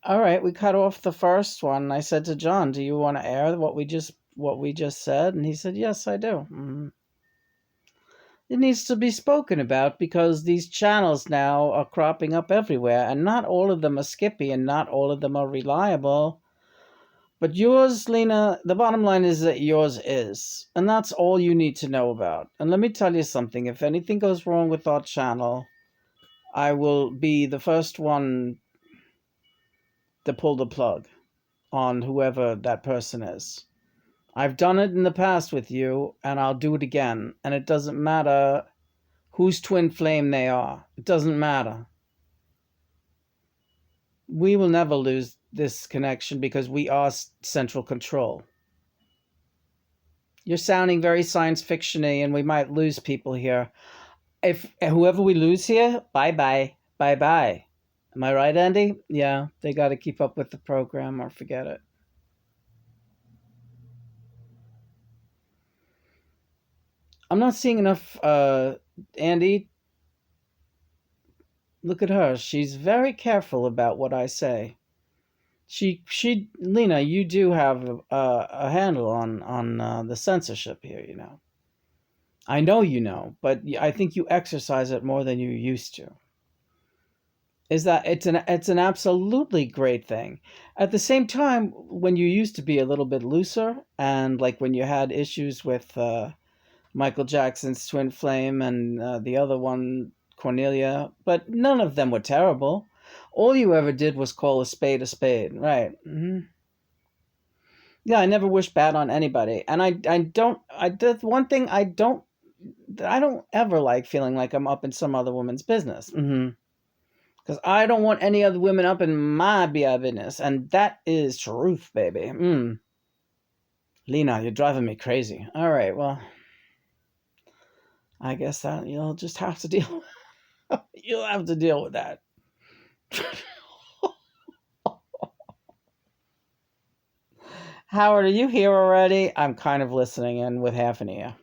All right, we cut off the first one. I said to John, "Do you want to air what we just said?" And he said, "Yes, I do." It needs to be spoken about because these channels now are cropping up everywhere, and not all of them are skippy, and not all of them are reliable. But yours, Lena, the bottom line is that yours is. And that's all you need to know about. And let me tell you something, if anything goes wrong with our channel, I will be the first one to pull the plug on whoever that person is. I've done it in the past with you, and I'll do it again. And it doesn't matter whose twin flame they are. It doesn't matter. We will never lose this connection because we are central control. You're sounding very science fiction-y, and we might lose people here. If whoever we lose here, bye bye, bye bye. Am I right, Andy? Yeah, they got to keep up with the program or forget it. I'm not seeing enough. Andy, look at her. She's very careful about what I say. Lena, you do have a handle on the censorship here. I know you know, but I think you exercise it more than you used to. Is that it's an absolutely great thing. At the same time, when you used to be a little bit looser, and like when you had issues with Michael Jackson's twin flame and the other one, Cornelia, but none of them were terrible. All you ever did was call a spade, right? Yeah, I never wish bad on anybody, and I don't. The one thing I don't ever like feeling like I'm up in some other woman's business. Because I don't want any other women up in my business, and that is truth, baby. Lena, you're driving me crazy. All right, well, I guess that you'll just have to deal. You'll have to deal with that. Howard, are you here already? I'm kind of listening in with half an ear.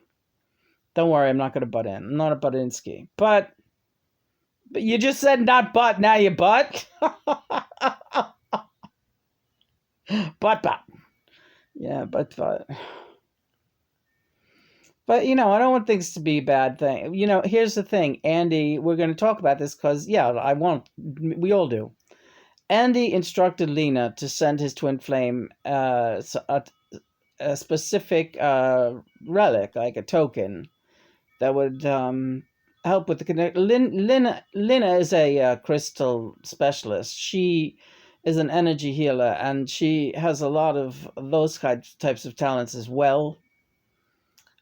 Don't worry, I'm not going to butt in. I'm not a butt in ski. But you just said not butt, now you butt. Butt. Yeah, but. But I don't want things to be a bad thing. Here's the thing, Andy. We're going to talk about this because, yeah, I want. We all do. Andy instructed Lena to send his twin flame a specific relic, like a token, that would help with the connect. Lena is a crystal specialist. She is an energy healer, and she has a lot of those types of talents as well.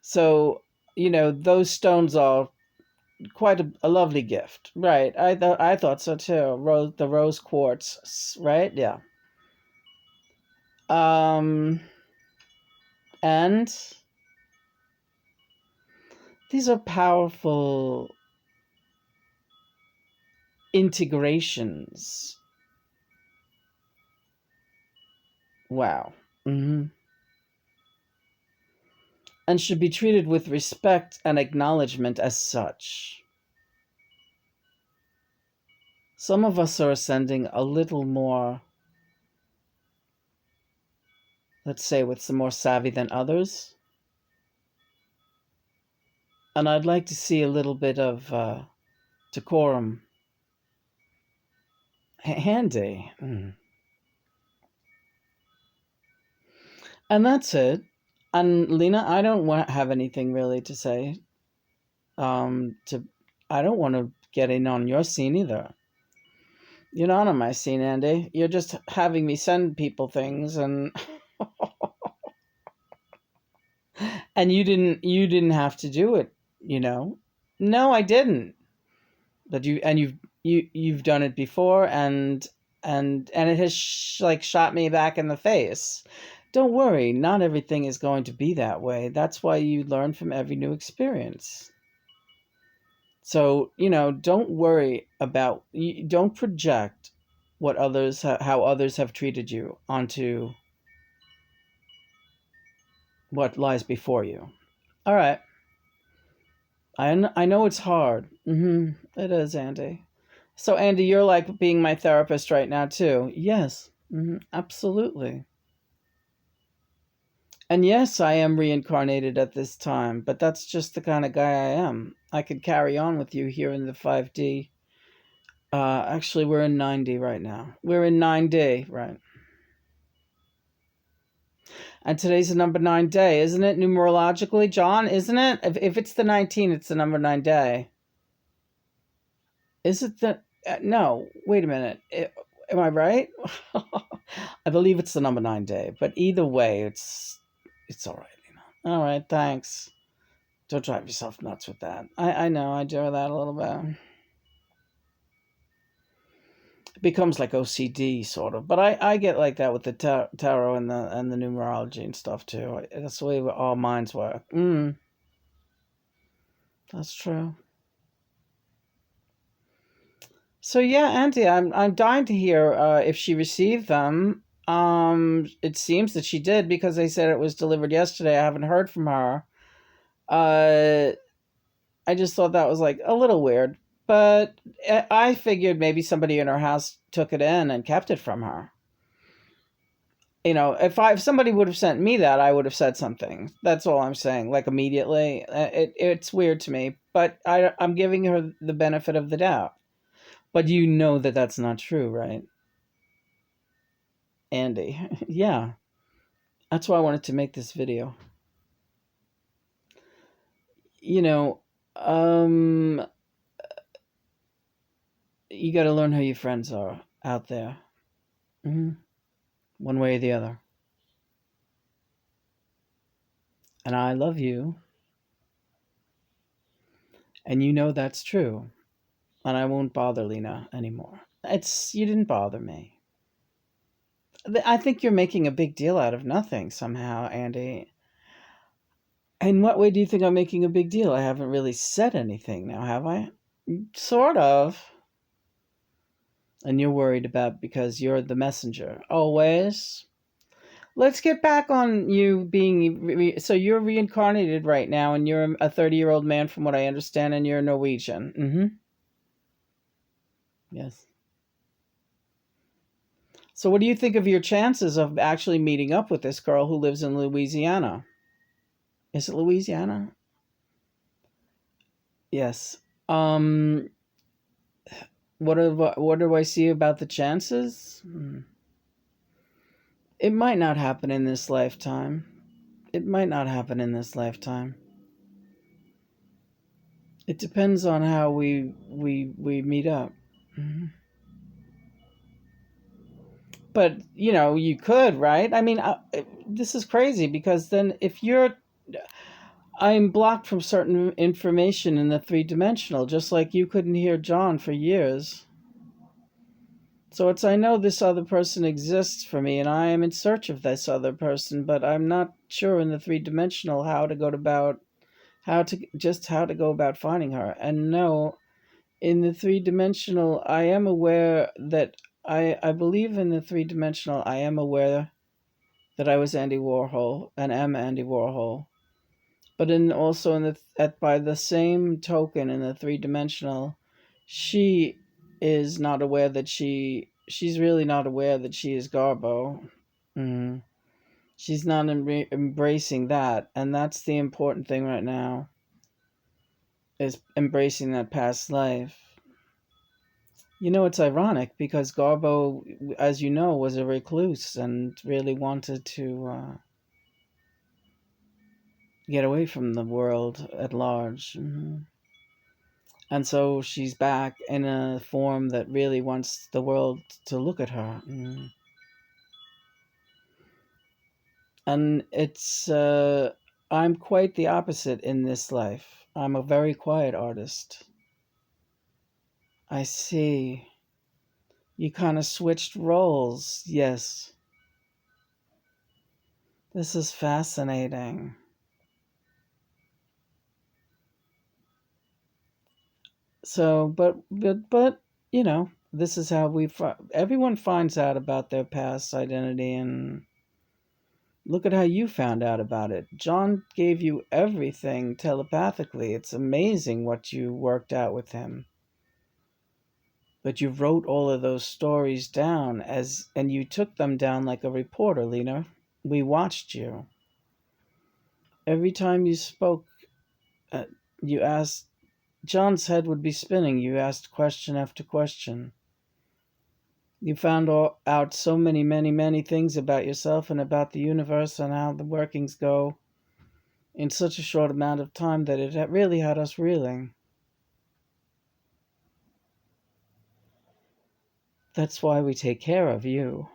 So, those stones are quite a lovely gift. Right. I thought so too. The rose quartz, right? Yeah. Um and these are powerful integrations. Wow. And should be treated with respect and acknowledgement as such. Some of us are ascending a little more, let's say, with some more savvy than others. And I'd like to see a little bit of decorum. Handy. And that's it. And Lena, I don't have anything really to say. I don't want to get in on your scene either. You're not on my scene, Andy. You're just having me send people things, and and you didn't have to do it. No, I didn't. But you've done it before, and it has shot me back in the face. Don't worry, not everything is going to be that way. That's why you learn from every new experience. So, don't worry don't project how others have treated you onto what lies before you. All right. I know it's hard. It is, Andy. So, Andy, you're like being my therapist right now, too. Yes, absolutely. And yes, I am reincarnated at this time, but that's just the kind of guy I am. I could carry on with you here in the 5D. Actually, we're in 9D right now. We're in 9D, right? And today's the number 9 day, isn't it? Numerologically, John, isn't it? If it's the 19, it's the number 9 day. Is it the. No, wait a minute. Am I right? I believe it's the number 9 day. But either way, it's all right. All right, thanks. Don't drive yourself nuts with that. I know, I do that a little bit. It becomes like OCD sort of, but I get like that with the tarot and the numerology and stuff too. That's the way all minds work. That's true. So yeah, Auntie, I'm dying to hear if she received them. It seems that she did because they said it was delivered yesterday. I haven't heard from her. Uh, I just thought that was like a little weird, but I figured maybe somebody in her house took it in and kept it from her. If somebody would have sent me that, I would have said something. That's all I'm saying. Like immediately, it's weird to me, but I'm giving her the benefit of the doubt. But you know that that's not true, right, Andy? Yeah, that's why I wanted to make this video. You know, um, you got to learn who your friends are out there, hmm one way or the other. And I love you, and you know that's true. And I won't bother Lena anymore. You didn't bother me. I think you're making a big deal out of nothing somehow, Andy. In what way do you think I'm making a big deal? I haven't really said anything now, have I? Sort of. And you're worried about because you're the messenger. Always. Let's get back on you being. So you're reincarnated right now, and you're a 30-year-old man, from what I understand, and you're Norwegian. Yes. So what do you think of your chances of actually meeting up with this girl who lives in Louisiana? Is it Louisiana? Yes. Um, what do I see about the chances? It might not happen in this lifetime. It might not happen in this lifetime. It depends on how we meet up. Mhm. But you could, right? I mean, this is crazy because then if I'm blocked from certain information in the three-dimensional, just like you couldn't hear John for years. So I know this other person exists for me, and I am in search of this other person, but I'm not sure in the three-dimensional how to go about finding her. And no, in the three-dimensional, I am aware that I believe in the three-dimensional. I am aware that I was Andy Warhol and am Andy Warhol. But by the same token, in the three-dimensional, she is not aware that she's really not aware that she is Garbo. Mm. She's not embracing that, and that's the important thing right now, is embracing that past life. It's ironic because Garbo, as you know, was a recluse and really wanted to get away from the world at large. And so she's back in a form that really wants the world to look at her. And I'm quite the opposite in this life. I'm a very quiet artist. I see. You kind of switched roles. Yes. This is fascinating. So, but this is how everyone finds out about their past identity, and look at how you found out about it. John gave you everything telepathically. It's amazing what you worked out with him. But you wrote all of those stories down and you took them down like a reporter, Lena. We watched you. Every time you spoke, uh, you asked, John's head would be spinning. You asked question after question. You found out so many, many, many things about yourself and about the universe and how the workings go in such a short amount of time that it really had us reeling. That's why we take care of you.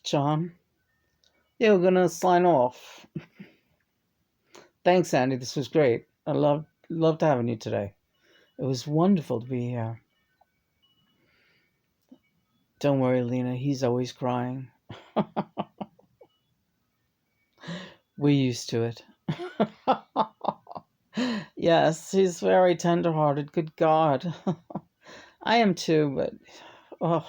John? Yeah, we're gonna sign off. Thanks, Andy. This was great. I loved having you today. It was wonderful to be here. Don't worry, Lena. He's always crying. We're used to it. Yes, he's very tender-hearted. Good God. I am too, but oh,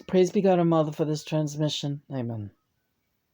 praise be God and Mother for this transmission. Amen.